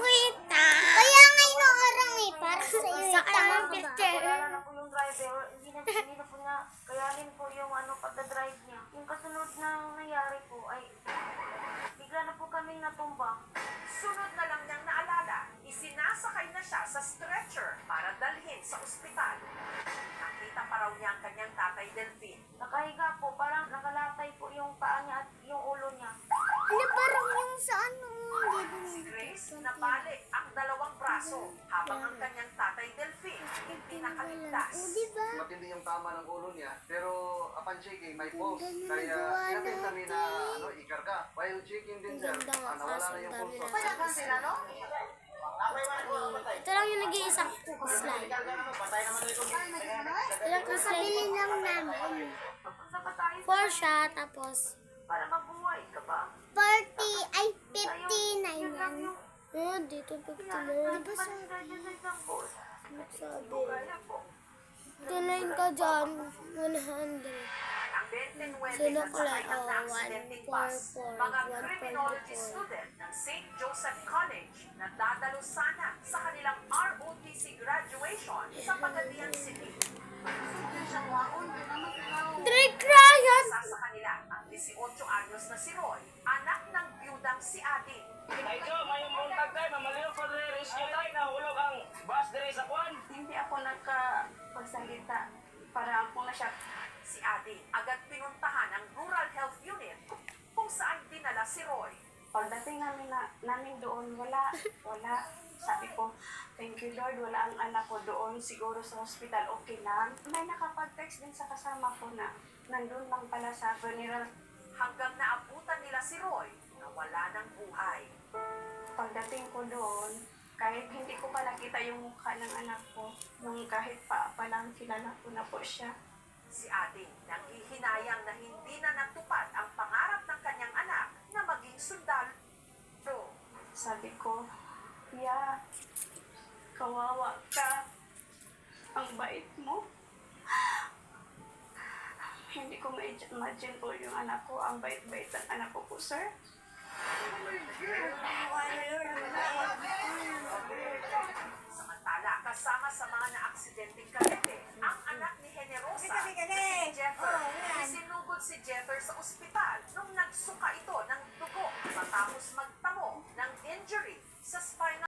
kita. Kaya nga inaarang eh, para sa iyo. Sa Tama kanang ba? picture. Wala na po yung driver. Hindi na po niya kayanin po yung pagdadrive niya. Yung kasunod na nangyari po ay bigla na po kaming natumbang. Sunod na lang niyang naalala, isinasakay na siya sa stretcher para dalhin sa ospital. Nakita pa raw niya ang kanyang tatay Delphine. Nakahiga po, parang nakalatay po yung paa niya at yung ulo niya. Ano parang yung sa ano? Si Grace napalik ang dalawang braso habang ang kanyang tatay Delphine hindi nakaligtas. O, diba? Matindi yung tama ng ulo niya, pero upon shaking, may pulse. Ganda ng Kaya gawa pinapinta namin na natin. ikarga. While shaking din sir, Ganda nga, nawala kaso na yung ang dami pulse. na sila, no? Ito lang yung nag-iisang slide. Ito lang yung slide. Kabili lang namin. Papunta pa tayo 4 siya, tapos para mabuhay ka ba? 40, ay Yun 59 lang yan. yung dito 59. Diba sa... pansin sa isang boss. Sabi. Kaya po. 29 ka dyan, 100. Ang 29 Sino at ko lang? sakay ng Oh, accidenting bus, 144, mga criminology 144. student ng St. Joseph College na dadalo sana sa kanilang ROTC graduation sa Pagadian City. Drake Ryan! Isa sa kanila ang 18 anyos na si Roy, anak ng byudang si Adi. Medyo may buntag tayo, mamalino pa rin rescue tayo na hulog ang bus dire sa kwan. Hindi ako nagkapagsalita para ako na siya. Si Adi agad pinuntahan ang Rural Health Unit kung saan dinala si Roy. Pagdating namin doon, wala. Sabi ko, thank you Lord, wala ang anak ko doon. Siguro sa hospital, okay lang. May nakapag-text din sa kasama ko na nandun lang pala sa funeral. Hanggang naabutan nila si Roy na wala ng buhay. Pagdating ko doon, kahit hindi ko pa nakita yung mukha ng anak ko, nung kahit pa lang kilala ko na po siya. Si Adi nanghihinayang na hindi na natupad ang pangarap ng kanyang anak na maging sundalo. Sabi ko, ya, kawawa ka. Ang bait mo. Hindi ko ma-imagine po yung anak ko. Ang bait-bait ng anak ko po, sir. Samantala, kasama sa mga na-aksidenteng kadete, ang anak ni Generosa, si Jeffer. Isinugod si Jeffer sa ospital nung nagsuka ito